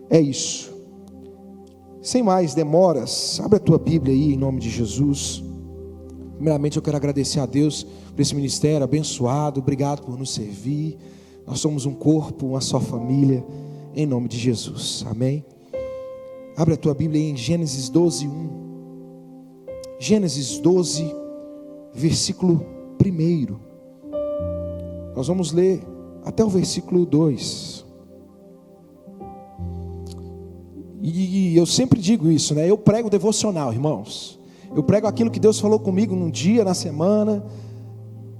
É isso. Sem mais demoras, abre a tua Bíblia aí em nome de Jesus. Primeiramente eu quero agradecer a Deus por esse ministério abençoado. Obrigado por nos servir. Nós somos um corpo, uma só família, em nome de Jesus, amém? Abre a tua Bíblia aí em Gênesis 12, 1. Gênesis 12, versículo 1. Nós vamos ler até o versículo 2. E eu sempre digo isso, né? Eu prego devocional, irmãos. Eu prego aquilo que Deus falou comigo num dia, na semana,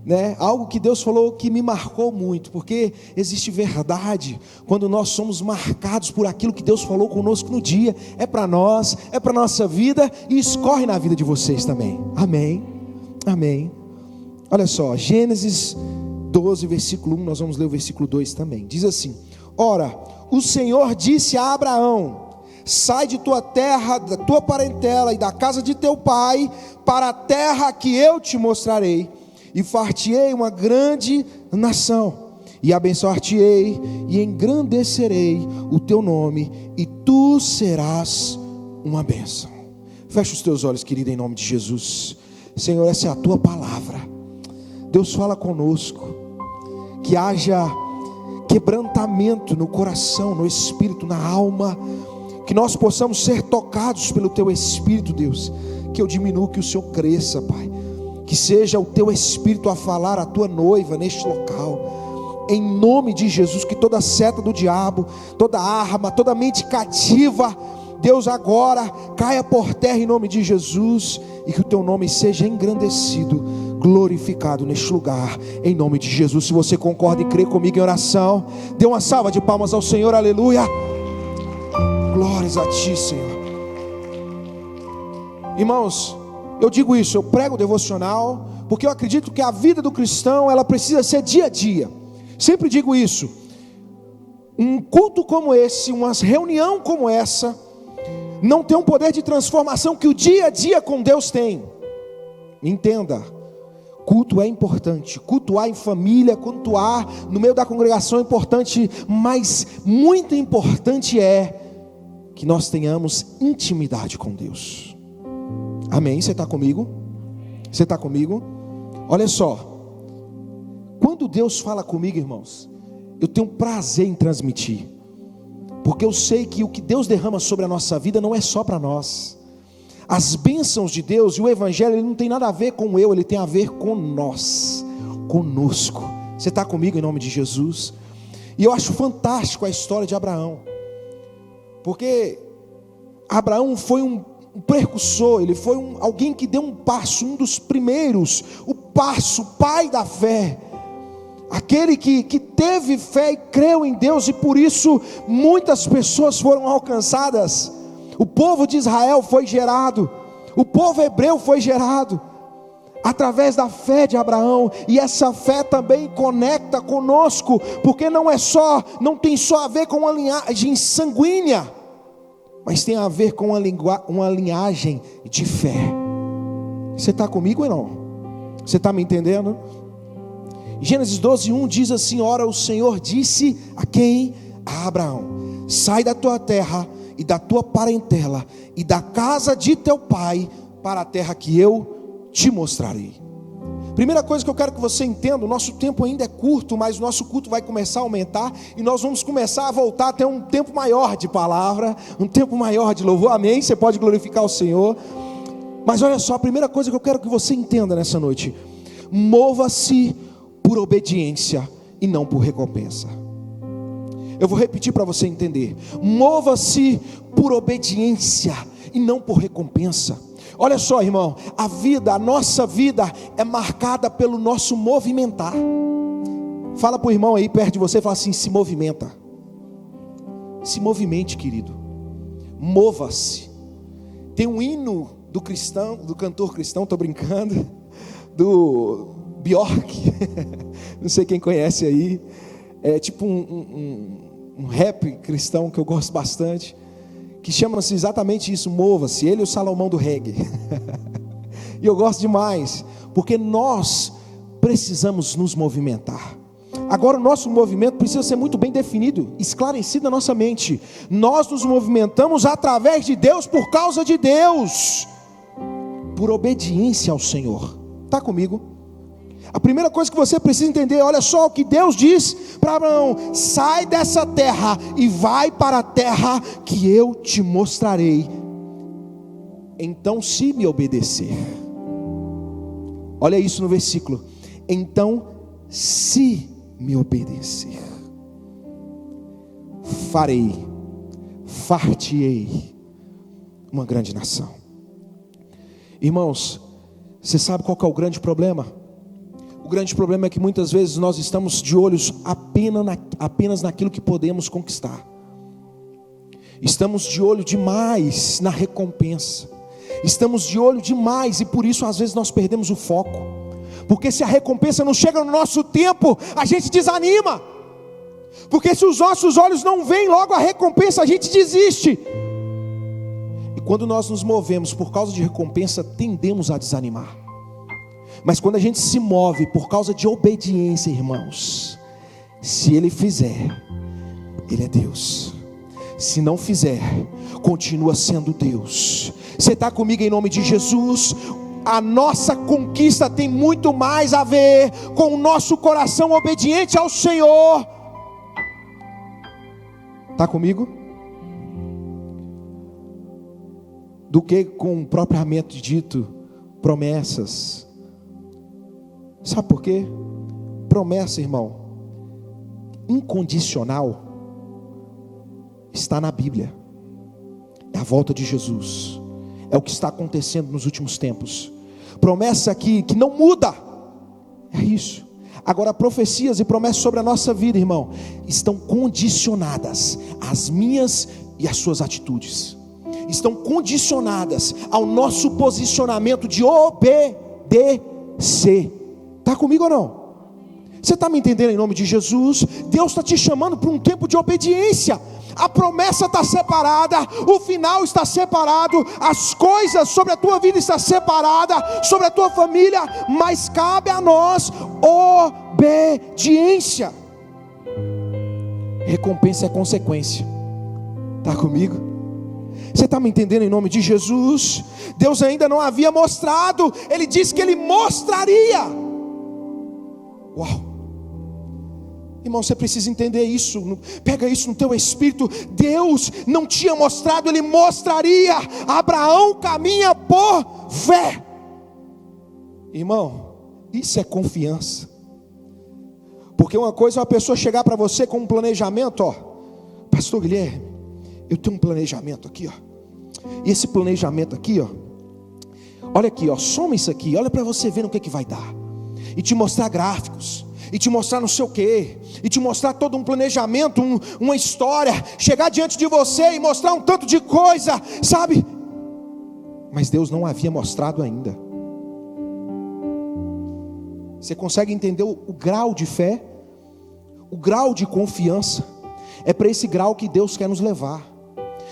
né? Algo que Deus falou que me marcou muito, porque existe verdade quando nós somos marcados por aquilo que Deus falou conosco no dia. É para nós, é para nossa vida e escorre na vida de vocês também. Amém, amém. Olha só, Gênesis 12, versículo 1, nós vamos ler o versículo 2 também. Diz assim: ora, o Senhor disse a Abraão: sai de tua terra, da tua parentela e da casa de teu pai, para a terra que eu te mostrarei, e far-te-ei uma grande nação, e abençoar-te-ei, e engrandecerei o teu nome, e tu serás uma bênção. Fecha os teus olhos, querido, em nome de Jesus. Senhor, essa é a tua palavra. Deus, fala conosco, que haja quebrantamento no coração, no espírito, na alma, que nós possamos ser tocados pelo teu Espírito, Deus. Que eu diminua, que o Senhor cresça, Pai. Que seja o teu Espírito a falar à tua noiva neste local, em nome de Jesus. Que toda seta do diabo, toda arma, toda mente cativa, Deus, agora caia por terra em nome de Jesus, e que o teu nome seja engrandecido, glorificado neste lugar, em nome de Jesus. Se você concorda e crê comigo em oração, dê uma salva de palmas ao Senhor, aleluia. Glórias a ti, Senhor. Irmãos, eu digo isso, eu prego devocional, porque eu acredito que a vida do cristão, ela precisa ser dia a dia. Sempre digo isso. Um culto como esse, uma reunião como essa, não tem um poder de transformação que o dia a dia com Deus tem. Entenda, culto é importante, cultuar em família, cultuar no meio da congregação é importante, mas muito importante é que nós tenhamos intimidade com Deus. Amém? Você está comigo? Você está comigo? Olha só, quando Deus fala comigo, irmãos, eu tenho prazer em transmitir, porque eu sei que o que Deus derrama sobre a nossa vida não é só para nós. As bênçãos de Deus e o Evangelho, ele não tem nada a ver com eu, ele tem a ver com nós, conosco. Você está comigo em nome de Jesus? E eu acho fantástico a história de Abraão, porque Abraão foi um precursor, ele foi alguém que deu um passo, um dos primeiros, o pai da fé, aquele que teve fé e creu em Deus, e por isso muitas pessoas foram alcançadas. O povo de Israel foi gerado, o povo hebreu foi gerado através da fé de Abraão, e essa fé também conecta conosco, porque não tem só a ver com uma linhagem sanguínea, mas tem a ver com uma linhagem de fé. Você está comigo ou não? Você está me entendendo? Gênesis 12, 1 diz assim: ora, o Senhor disse a quem? A Abraão: sai da tua terra e da tua parentela e da casa de teu pai, para a terra que eu te mostrarei. Primeira coisa que eu quero que você entenda: o nosso tempo ainda é curto, mas o nosso culto vai começar a aumentar, e nós vamos começar a voltar a ter um tempo maior de palavra, um tempo maior de louvor, amém? Você pode glorificar o Senhor. Mas olha só, a primeira coisa que eu quero que você entenda nessa noite: mova-se por obediência e não por recompensa. Eu vou repetir para você entender: mova-se por obediência e não por recompensa. Olha só, irmão, a nossa vida é marcada pelo nosso movimentar. Fala para o irmão aí perto de você, fala assim: se movimenta. Se movimente, querido. Mova-se. Tem um hino do cantor cristão, estou brincando, do Bjork, não sei quem conhece aí, é tipo um rap cristão que eu gosto bastante, que chama-se exatamente isso: mova-se. Ele é o Salomão do reggae. E eu gosto demais, porque nós precisamos nos movimentar. Agora o nosso movimento precisa ser muito bem definido, esclarecido na nossa mente. Nós nos movimentamos através de Deus, por causa de Deus, por obediência ao Senhor. Está comigo? A primeira coisa que você precisa entender, olha só o que Deus diz para Abraão: sai dessa terra e vai para a terra que eu te mostrarei. Então, se me obedecer, olha isso no versículo, então, se me obedecer, far-te-ei uma grande nação. Irmãos, você sabe qual que é o grande problema? O grande problema é que muitas vezes nós estamos de olhos apenas naquilo que podemos conquistar. Estamos de olho demais na recompensa. Estamos de olho demais e por isso às vezes nós perdemos o foco. Porque se a recompensa não chega no nosso tempo, a gente desanima. Porque se os nossos olhos não veem logo a recompensa, a gente desiste. E quando nós nos movemos por causa de recompensa, tendemos a desanimar. Mas quando a gente se move por causa de obediência, irmãos, se Ele fizer, Ele é Deus. Se não fizer, continua sendo Deus. Você está comigo em nome de Jesus? A nossa conquista tem muito mais a ver com o nosso coração obediente ao Senhor. Está comigo? Do que com propriamente dito promessas. Sabe por quê? Promessa, irmão, incondicional, está na Bíblia. É a volta de Jesus. É o que está acontecendo nos últimos tempos. Promessa aqui que não muda. É isso. Agora, profecias e promessas sobre a nossa vida, irmão, estão condicionadas às minhas e às suas atitudes. Estão condicionadas ao nosso posicionamento de obedecer. Está comigo ou não? Você está me entendendo em nome de Jesus? Deus está te chamando para um tempo de obediência. A promessa está separada, o final está separado, as coisas sobre a tua vida estão separadas, sobre a tua família, mas cabe a nós obediência. Recompensa é consequência. Está comigo? Você está me entendendo em nome de Jesus? Deus ainda não havia mostrado, Ele disse que Ele mostraria. Uau! Irmão, você precisa entender isso. Pega isso no teu espírito. Deus não tinha mostrado, Ele mostraria. Abraão caminha por fé. Irmão, isso é confiança. Porque uma coisa é uma pessoa chegar para você com um planejamento, ó. Pastor Guilherme, eu tenho um planejamento aqui, ó. E esse planejamento aqui, ó. Olha aqui, ó, soma isso aqui. Olha para você ver no que vai dar. E te mostrar gráficos. E te mostrar não sei o que, e te mostrar todo um planejamento, uma história, chegar diante de você e mostrar um tanto de coisa, sabe? Mas Deus não havia mostrado ainda. Você consegue entender o grau de fé? O grau de confiança? É para esse grau que Deus quer nos levar.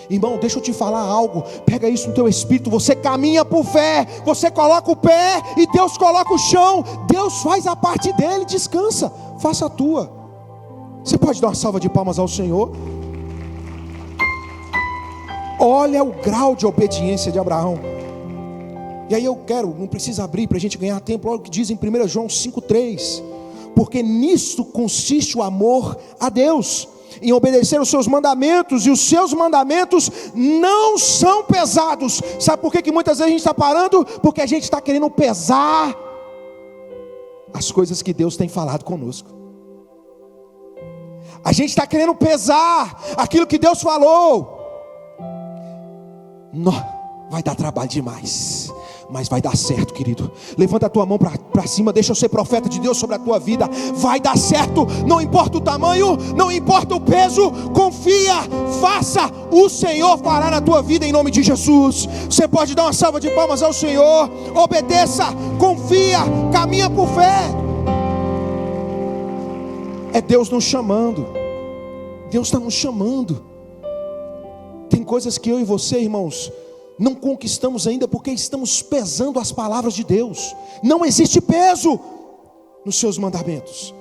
Irmão, deixa eu te falar algo. Pega isso no teu espírito. Você caminha por fé. Você coloca o pé e Deus coloca o chão. Deus faz a parte dele. Descansa, faça a tua. Você pode dar uma salva de palmas ao Senhor? Olha o grau de obediência de Abraão. E aí eu quero, não precisa abrir para a gente ganhar tempo. Olha o que diz em 1 João 5,3. Porque nisto consiste o amor a Deus, em obedecer os seus mandamentos, e os seus mandamentos não são pesados. Sabe por que muitas vezes a gente está parando? Porque a gente está querendo pesar as coisas que Deus tem falado conosco. A gente está querendo pesar aquilo que Deus falou. Não, vai dar trabalho demais, mas vai dar certo, querido. Levanta a tua mão para cima. Deixa eu ser profeta de Deus sobre a tua vida. Vai dar certo, não importa o tamanho, não importa o peso. Confia, faça, o Senhor fará na tua vida em nome de Jesus. Você pode dar uma salva de palmas ao Senhor. Obedeça, confia, caminha por fé. É Deus nos chamando. Deus está nos chamando. Tem coisas que eu e você, irmãos, não conquistamos ainda porque estamos pesando as palavras de Deus. Não existe peso nos seus mandamentos.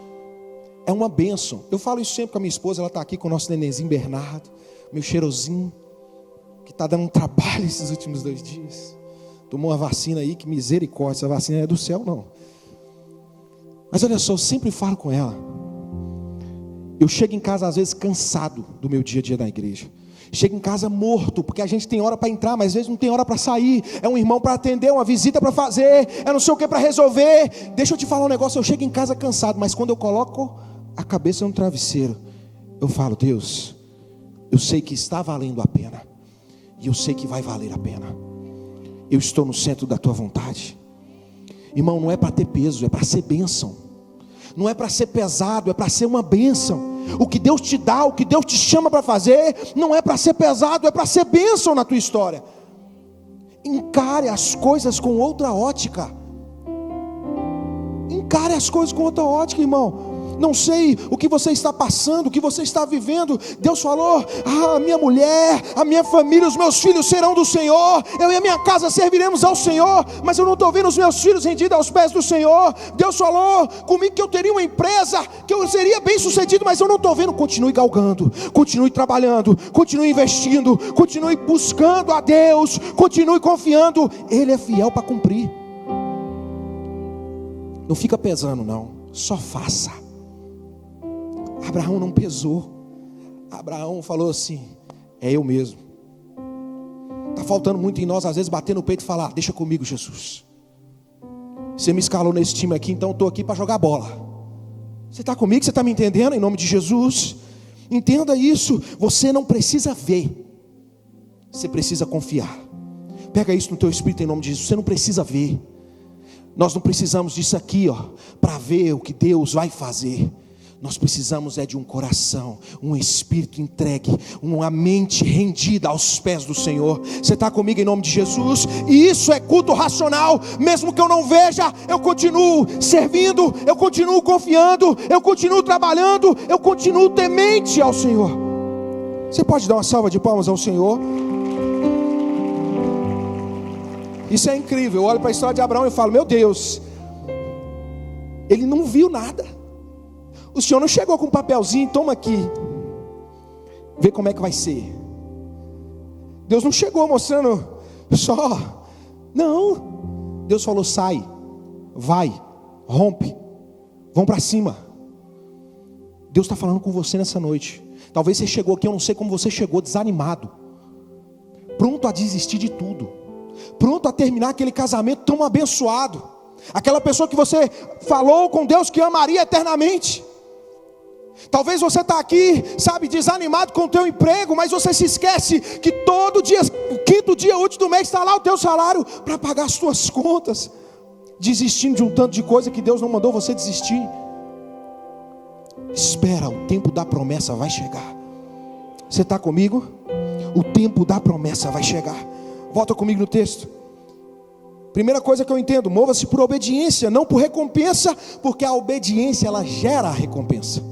é uma bênção. Eu falo isso sempre com a minha esposa, ela está aqui com o nosso nenenzinho Bernardo, meu cheirosinho, que está dando um trabalho esses últimos 2 dias. Tomou uma vacina aí, que misericórdia, essa vacina não é do céu não. Mas olha só, eu sempre falo com ela. Eu chego em casa às vezes cansado do meu dia a dia na igreja. Chego em casa morto, porque a gente tem hora para entrar, mas às vezes não tem hora para sair. É um irmão para atender, uma visita para fazer, é não sei o que para resolver. Deixa eu te falar um negócio, eu chego em casa cansado, mas quando eu coloco a cabeça no travesseiro, eu falo: Deus, eu sei que está valendo a pena, e eu sei que vai valer a pena. Eu estou no centro da tua vontade. Irmão, não é para ter peso, é para ser bênção. Não é para ser pesado, é para ser uma bênção. O que Deus te dá, o que Deus te chama para fazer, não é para ser pesado, é para ser bênção na tua história. Encare as coisas com outra ótica. Encare as coisas com outra ótica, irmão. Não sei o que você está passando, o que você está vivendo. Deus falou: a minha mulher, a minha família, os meus filhos serão do Senhor. Eu e a minha casa serviremos ao Senhor. Mas eu não estou vendo os meus filhos rendidos aos pés do Senhor. Deus falou comigo que eu teria uma empresa, que eu seria bem sucedido, mas eu não estou vendo. Continue galgando, continue trabalhando, continue investindo, continue buscando a Deus, continue confiando. Ele é fiel para cumprir. Não fica pesando não, só faça. Abraão não pesou. Abraão falou assim: é eu mesmo. Está faltando muito em nós às vezes bater no peito e falar: deixa comigo, Jesus. Você me escalou nesse time aqui, então eu estou aqui para jogar bola. Você está comigo? Você está me entendendo? Em nome de Jesus, entenda isso. Você não precisa ver, você precisa confiar. Pega isso no teu espírito em nome de Jesus. Você não precisa ver. Nós não precisamos disso aqui, para ver o que Deus vai fazer. Nós precisamos de um coração, um espírito entregue, uma mente rendida aos pés do Senhor. Você está comigo em nome de Jesus? E isso é culto racional. Mesmo que eu não veja, eu continuo servindo, eu continuo confiando, eu continuo trabalhando, eu continuo temente ao Senhor. Você pode dar uma salva de palmas ao Senhor? Isso é incrível. Eu olho para a história de Abraão e falo: meu Deus, ele não viu nada. O Senhor não chegou com um papelzinho: toma aqui, vê como é que vai ser. Deus não chegou mostrando só. Não. Deus falou: sai, vai, rompe, vão para cima. Deus está falando com você nessa noite. Talvez você chegou aqui, eu não sei como você chegou, desanimado, pronto a desistir de tudo, pronto a terminar aquele casamento tão abençoado, aquela pessoa que você falou com Deus que amaria eternamente. Talvez você está aqui, desanimado com o teu emprego, mas você se esquece que todo dia, o 5º dia útil do mês, está lá o teu salário para pagar as tuas contas, desistindo de um tanto de coisa que Deus não mandou você desistir. Espera, o tempo da promessa vai chegar. Você está comigo? O tempo da promessa vai chegar. Volta comigo no texto. Primeira coisa que eu entendo: mova-se por obediência, não por recompensa, porque a obediência ela gera a recompensa.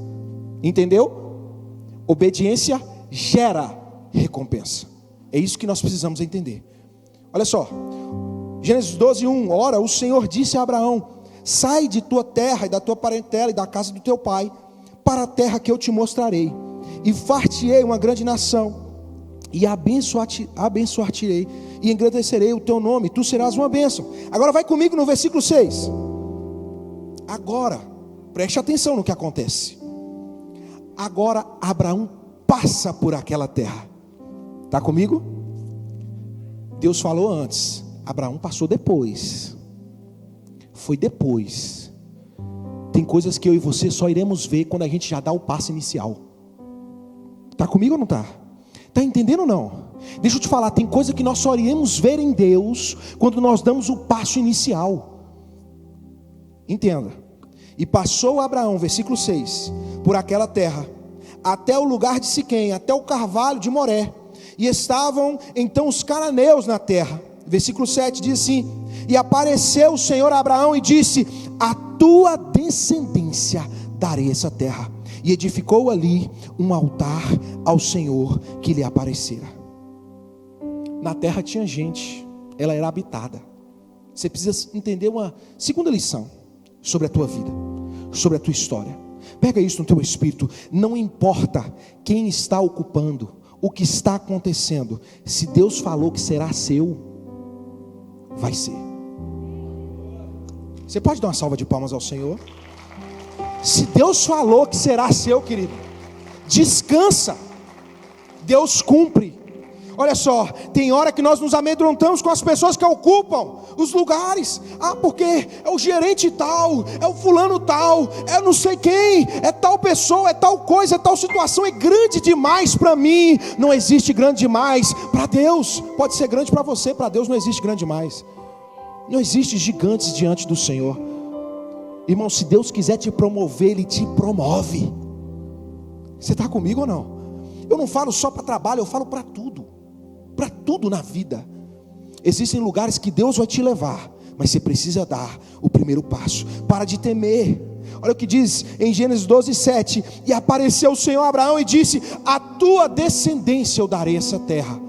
Entendeu? Obediência gera recompensa. É isso que nós precisamos entender. Olha só, Gênesis 12:1. Ora, o Senhor disse a Abraão: sai de tua terra e da tua parentela e da casa do teu pai, para a terra que eu te mostrarei, e far-te-ei uma grande nação, e abençoar-te-ei, e engrandecerei o teu nome, tu serás uma bênção. Agora vai comigo no versículo 6. Agora, preste atenção no que acontece. Agora Abraão passa por aquela terra. Está comigo? Deus falou antes, Abraão passou depois. Foi depois. Tem coisas que eu e você só iremos ver quando a gente já dá o passo inicial. Está comigo ou não está? Está entendendo ou não? Deixa eu te falar, tem coisa que nós só iremos ver em Deus quando nós damos o passo inicial. Entenda. E passou Abraão, versículo 6, por aquela terra, até o lugar de Siquém, até o carvalho de Moré, e estavam então os cananeus na terra. Versículo 7 diz assim: e apareceu o Senhor a Abraão e disse: a tua descendência darei essa terra. E edificou ali um altar ao Senhor que lhe aparecera. Na terra tinha gente, ela era habitada. Você precisa entender uma segunda lição sobre a tua vida, sobre a tua história. Pega isso no teu espírito. Não importa quem está ocupando, o que está acontecendo. Se Deus falou que será seu, vai ser. Você pode dar uma salva de palmas ao Senhor? Se Deus falou que será seu, querido, descansa. Deus cumpre. Olha só, tem hora que nós nos amedrontamos com as pessoas que ocupam os lugares. Porque é o gerente tal, é o fulano tal, é não sei quem, é tal pessoa, é tal coisa, é tal situação, é grande demais para mim. Não existe grande demais para Deus. Pode ser grande para você, para Deus não existe grande demais. Não existe gigantes diante do Senhor. Irmão, se Deus quiser te promover, Ele te promove. Você está comigo ou não? Eu não falo só para trabalho, eu falo para tudo. Para tudo na vida. Existem lugares que Deus vai te levar, mas você precisa dar o primeiro passo. Para de temer. Olha o que diz em Gênesis 12:7. E apareceu o Senhor a Abraão e disse: a tua descendência eu darei essa terra.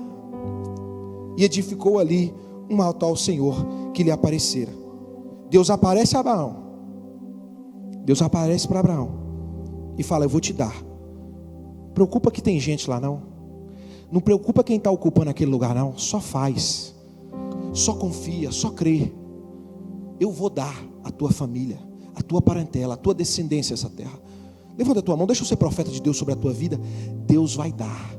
E edificou ali um altar ao Senhor que lhe aparecera. Deus aparece a Abraão. Deus aparece para Abraão e fala: eu vou te dar. Preocupa que tem gente lá não. Não preocupa quem está ocupando aquele lugar não. Só faz. Só confia, só crê. Eu vou dar a tua família, a tua parentela, a tua descendência essa terra. Levanta a tua mão, deixa eu ser profeta de Deus sobre a tua vida. Deus vai dar.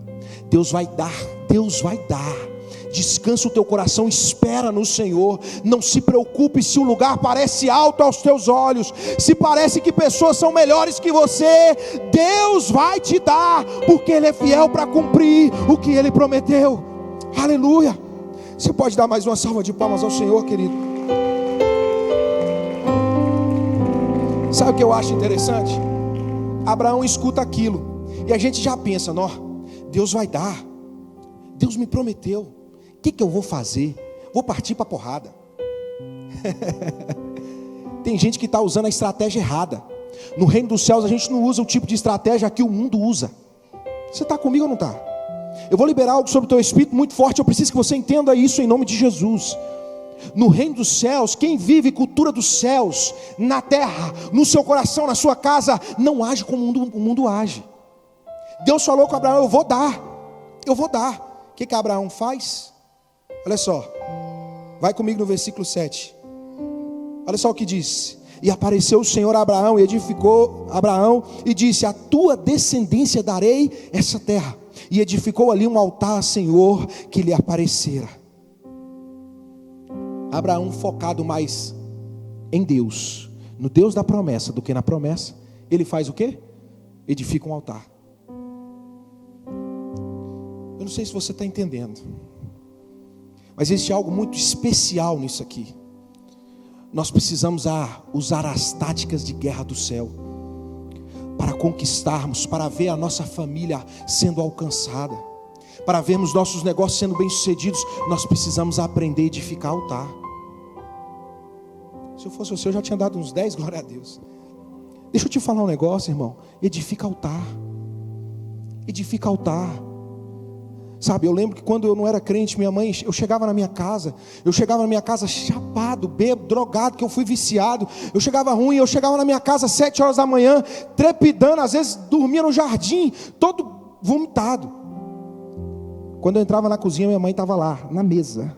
Deus vai dar. Deus vai dar. Descansa o teu coração, espera no Senhor. Não se preocupe se o lugar parece alto aos teus olhos, se parece que pessoas são melhores que você. Deus vai te dar, porque Ele é fiel para cumprir o que Ele prometeu. Aleluia. Você pode dar mais uma salva de palmas ao Senhor, querido? Sabe o que eu acho interessante? Abraão escuta aquilo e a gente já pensa: não, Deus vai dar, Deus me prometeu. O que eu vou fazer? Vou partir para a porrada. Tem gente que está usando a estratégia errada. No reino dos céus a gente não usa o tipo de estratégia que o mundo usa. Você está comigo ou não está? Eu vou liberar algo sobre o teu espírito muito forte. Eu preciso que você entenda isso em nome de Jesus. No reino dos céus, quem vive cultura dos céus, na terra, no seu coração, na sua casa, não age como o mundo age. Deus falou com Abraão: eu vou dar. Eu vou dar. O que Abraão faz? Olha só, vai comigo no versículo 7. Olha só o que diz: e apareceu o Senhor a Abraão e edificou Abraão e disse: a tua descendência darei essa terra. E edificou ali um altar ao Senhor que lhe aparecera. Abraão focado mais em Deus, no Deus da promessa, do que na promessa. Ele faz o quê? Edifica um altar. Eu não sei se você está entendendo, mas existe algo muito especial nisso aqui. Nós precisamos usar as táticas de guerra do céu para conquistarmos, para ver a nossa família sendo alcançada, para vermos nossos negócios sendo bem-sucedidos. Nós precisamos aprender a edificar altar. Se eu fosse você, eu já tinha dado uns 10, glória a Deus. Deixa eu te falar um negócio, irmão. Edifica altar. Edifica altar. Sabe, eu lembro que quando eu não era crente, minha mãe, eu chegava na minha casa chapado, bêbado, drogado, que eu fui viciado. Eu chegava ruim, eu chegava na minha casa às 7 horas da manhã, trepidando, às vezes dormia no jardim, todo vomitado. Quando eu entrava na cozinha, minha mãe estava lá, na mesa,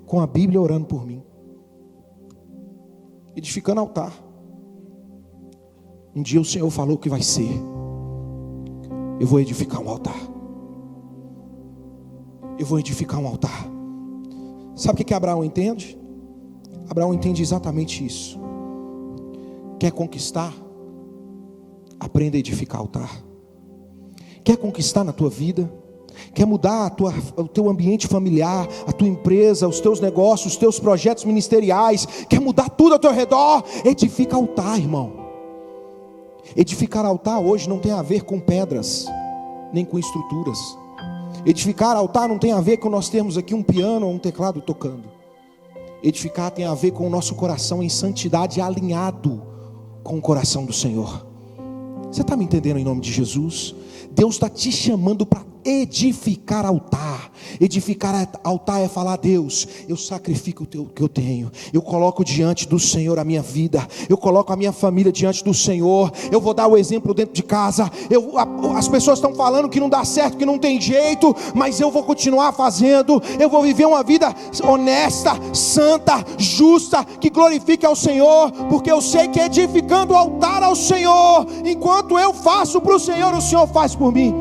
com a Bíblia orando por mim, edificando altar. Um dia o Senhor falou que vai ser: eu vou edificar um altar. Eu vou edificar um altar. Sabe o que Abraão entende? Abraão entende exatamente isso. Quer conquistar? Aprenda a edificar altar. Quer conquistar na tua vida? Quer mudar o teu ambiente familiar, a tua empresa, os teus negócios, os teus projetos ministeriais? Quer mudar tudo ao teu redor? Edifica altar, irmão. Edificar altar hoje não tem a ver com pedras, nem com estruturas. Edificar altar não tem a ver com nós termos aqui um piano ou um teclado tocando. Edificar tem a ver com o nosso coração em santidade, alinhado com o coração do Senhor. Você está me entendendo em nome de Jesus? Deus está te chamando para edificar altar. Edificar altar é falar: Deus, eu sacrifico o que eu tenho, eu coloco diante do Senhor a minha vida, eu coloco a minha família diante do Senhor. Eu vou dar o exemplo dentro de casa. As pessoas estão falando que não dá certo, que não tem jeito, mas eu vou continuar fazendo. Eu vou viver uma vida honesta, santa, justa, que glorifique ao Senhor, porque eu sei que edificando o altar ao Senhor, enquanto eu faço para o Senhor faz por mim.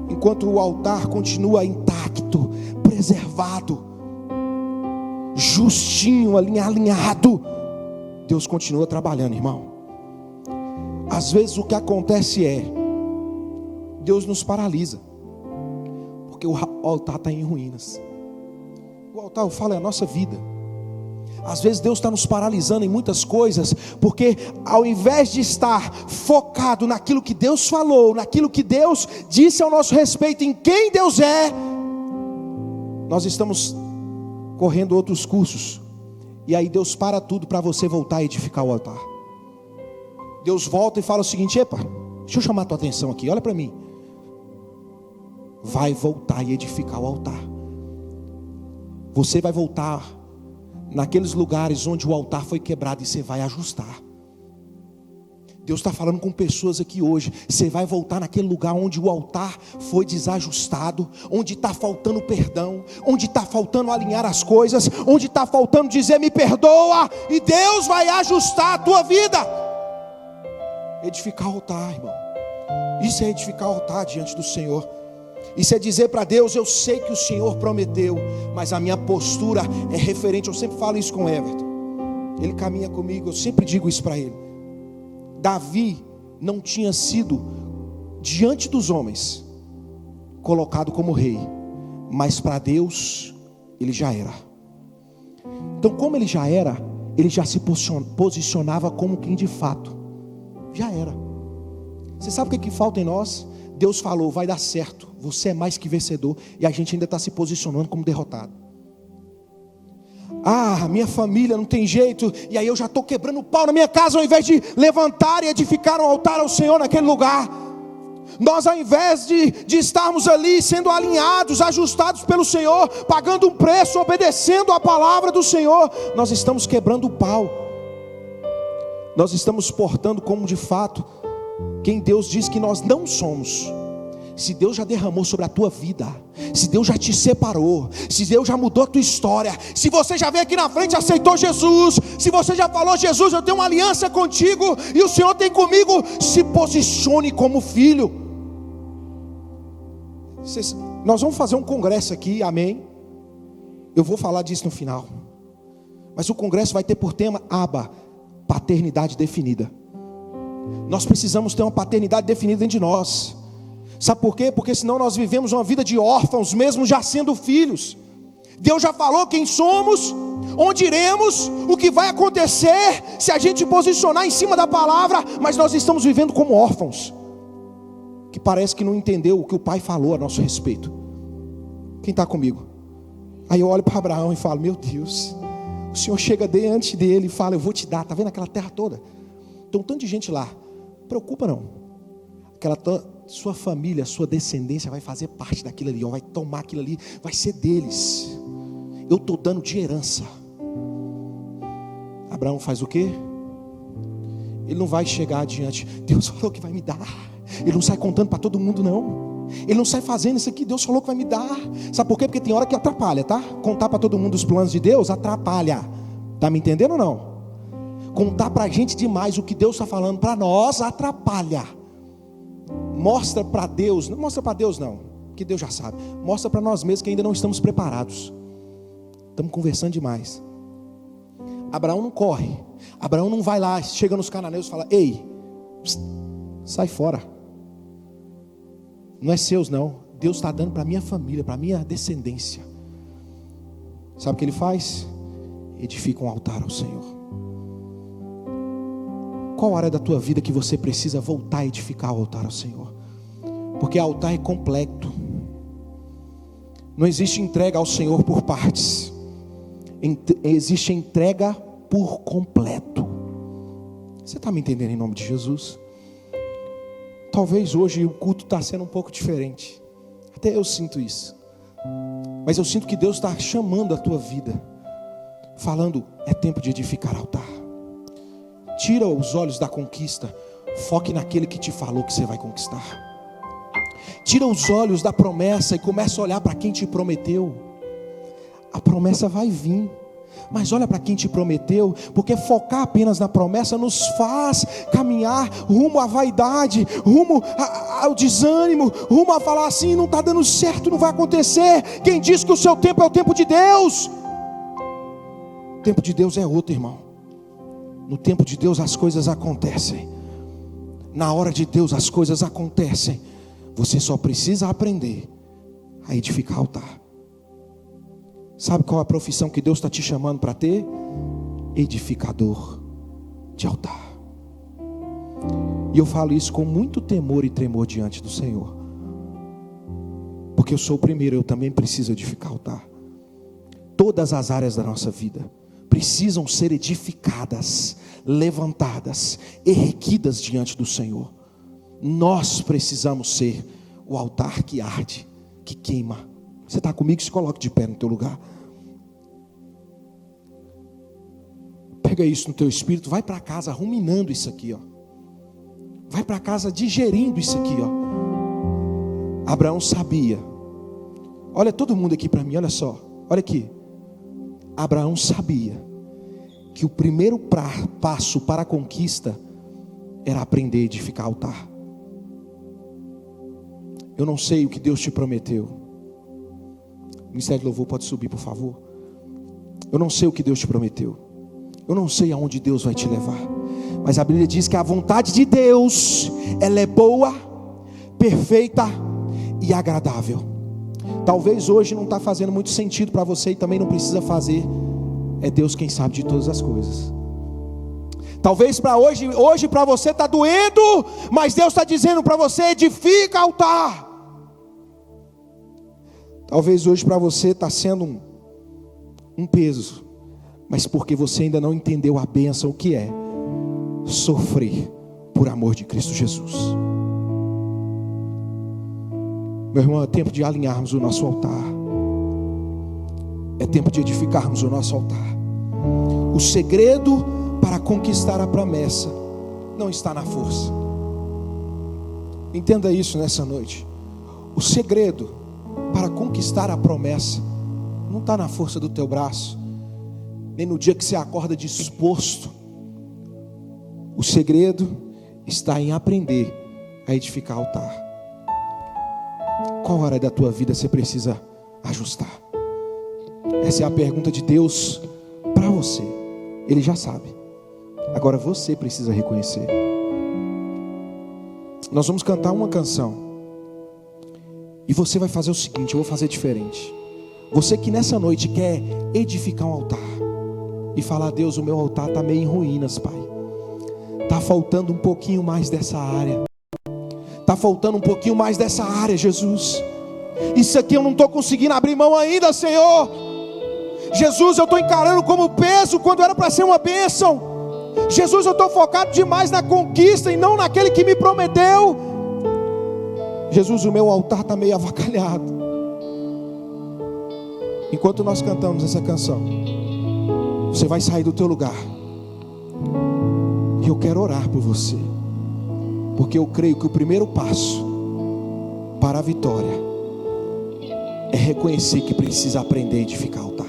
Enquanto o altar continua intacto, preservado, justinho, alinhado, Deus continua trabalhando, irmão. Às vezes o que acontece é, Deus nos paralisa, porque o altar está em ruínas. O altar, eu falo, é a nossa vida. Às vezes Deus está nos paralisando em muitas coisas, porque ao invés de estar focado naquilo que Deus falou, naquilo que Deus disse ao nosso respeito, em quem Deus é, nós estamos correndo outros cursos. E aí Deus para tudo para você voltar a edificar o altar. Deus volta e fala o seguinte: epa, deixa eu chamar a tua atenção aqui, olha para mim. Vai voltar e edificar o altar. Você vai voltar naqueles lugares onde o altar foi quebrado, e você vai ajustar. Deus está falando com pessoas aqui hoje. Você vai voltar naquele lugar onde o altar foi desajustado, onde está faltando perdão, onde está faltando alinhar as coisas, onde está faltando dizer me perdoa, e Deus vai ajustar a tua vida. Edificar o altar, irmão. Isso é edificar o altar diante do Senhor. Isso é dizer para Deus: eu sei que o Senhor prometeu, mas a minha postura é referente. Eu sempre falo isso com o Everton, ele caminha comigo, eu sempre digo isso para ele. Davi não tinha sido, diante dos homens, colocado como rei, mas para Deus ele já era. Então, como ele já era, ele já se posicionava como quem de fato já era. Você sabe o que falta em nós? Deus falou: vai dar certo, você é mais que vencedor, e a gente ainda está se posicionando como derrotado. Ah, minha família não tem jeito, e aí eu já estou quebrando o pau na minha casa, ao invés de levantar e edificar um altar ao Senhor naquele lugar. Nós, ao invés de estarmos ali sendo alinhados, ajustados pelo Senhor, pagando um preço, obedecendo a palavra do Senhor, nós estamos quebrando o pau. Nós estamos portando como de fato quem Deus diz que nós não somos. Se Deus já derramou sobre a tua vida, se Deus já te separou, se Deus já mudou a tua história, se você já veio aqui na frente e aceitou Jesus, se você já falou: Jesus, eu tenho uma aliança contigo e o Senhor tem comigo, se posicione como filho. Nós vamos fazer um congresso aqui, amém? Eu vou falar disso no final, mas o congresso vai ter por tema Abba, paternidade definida. Nós precisamos ter uma paternidade definida dentro de nós. Sabe por quê? Porque senão nós vivemos uma vida de órfãos, mesmo já sendo filhos. Deus já falou quem somos, onde iremos, o que vai acontecer se a gente posicionar em cima da palavra, mas nós estamos vivendo como órfãos, que parece que não entendeu o que o pai falou a nosso respeito. Quem está comigo? Aí eu olho para Abraão e falo: meu Deus, o Senhor chega diante dele e fala: eu vou te dar. Está vendo aquela terra toda? Tem um tanto de gente lá. Preocupa não. Sua família, sua descendência vai fazer parte daquilo ali, vai tomar aquilo ali, vai ser deles. Eu estou dando de herança. Abraão faz o quê? Ele não vai chegar adiante: Deus falou que vai me dar. Ele não sai contando para todo mundo, não. Ele não sai fazendo isso aqui: Deus falou que vai me dar. Sabe por quê? Porque tem hora que atrapalha, tá? Contar para todo mundo os planos de Deus atrapalha. Está me entendendo ou não? Contar para a gente demais o que Deus está falando para nós atrapalha. Mostra para Deus, não mostra para Deus não, que Deus já sabe. Mostra para nós mesmos que ainda não estamos preparados. Estamos conversando demais. Abraão não corre. Abraão não vai lá, chega nos cananeus e fala: ei, sai fora. Não é seus não. Deus está dando para minha família, para minha descendência. Sabe o que ele faz? Edifica um altar ao Senhor. Qual área da tua vida que você precisa voltar a edificar o altar ao Senhor? Porque altar é completo. Não existe entrega ao Senhor por partes. Existe entrega por completo. Você está me entendendo em nome de Jesus? Talvez hoje o culto está sendo um pouco diferente. Até eu sinto isso. Mas eu sinto que Deus está chamando a tua vida, falando, é tempo de edificar altar. Tira os olhos da conquista, foque naquele que te falou que você vai conquistar. Tira os olhos da promessa e começa a olhar para quem te prometeu. A promessa vai vir, mas olha para quem te prometeu, porque focar apenas na promessa nos faz caminhar rumo à vaidade, rumo ao desânimo, rumo a falar assim, não está dando certo, não vai acontecer. Quem diz que o seu tempo é o tempo de Deus? O tempo de Deus é outro, irmão. No tempo de Deus as coisas acontecem. Na hora de Deus as coisas acontecem. Você só precisa aprender a edificar altar. Sabe qual é a profissão que Deus está te chamando para ter? Edificador de altar. E eu falo isso com muito temor e tremor diante do Senhor, porque eu sou o primeiro, eu também preciso edificar altar. Todas as áreas da nossa vida precisam ser edificadas, levantadas, erguidas diante do Senhor. Nós precisamos ser o altar que arde, que queima. Você está comigo? Se coloque de pé no teu lugar. Pega isso no teu espírito, vai para casa ruminando isso aqui, ó. Vai para casa digerindo isso aqui, ó. Abraão sabia. Olha todo mundo aqui para mim, olha só. Olha aqui. Abraão sabia que o primeiro passo para a conquista era aprender a edificar altar. Eu não sei o que Deus te prometeu. O Ministério de Louvor pode subir, por favor. Eu não sei o que Deus te prometeu. Eu não sei aonde Deus vai te levar. Mas a Bíblia diz que a vontade de Deus, ela é boa, perfeita e agradável. Talvez hoje não está fazendo muito sentido para você e também não precisa fazer. É Deus quem sabe de todas as coisas. Talvez para hoje para você está doendo, mas Deus está dizendo para você, edifica altar. Talvez hoje para você está sendo um peso, mas porque você ainda não entendeu a bênção que é sofrer por amor de Cristo Jesus. Meu irmão, é tempo de alinharmos o nosso altar. É tempo de edificarmos o nosso altar. O segredo para conquistar a promessa não está na força. Entenda isso nessa noite. O segredo para conquistar a promessa não está na força do teu braço, nem no dia que você acorda disposto. O segredo está em aprender a edificar altar. Qual área da tua vida você precisa ajustar? Essa é a pergunta de Deus para você. Ele já sabe. Agora você precisa reconhecer. Nós vamos cantar uma canção. E você vai fazer o seguinte, eu vou fazer diferente. Você que nessa noite quer edificar um altar e falar, Deus, o meu altar está meio em ruínas, Pai. Está faltando um pouquinho mais dessa área. Está faltando um pouquinho mais dessa área, Jesus. Isso aqui eu não estou conseguindo abrir mão ainda, Senhor. Jesus, eu estou encarando como peso quando era para ser uma bênção. Jesus, eu estou focado demais na conquista e não naquele que me prometeu. Jesus, o meu altar está meio avacalhado. Enquanto nós cantamos essa canção, você vai sair do teu lugar. E eu quero orar por você, porque eu creio que o primeiro passo para a vitória é reconhecer que precisa aprender a edificar altar.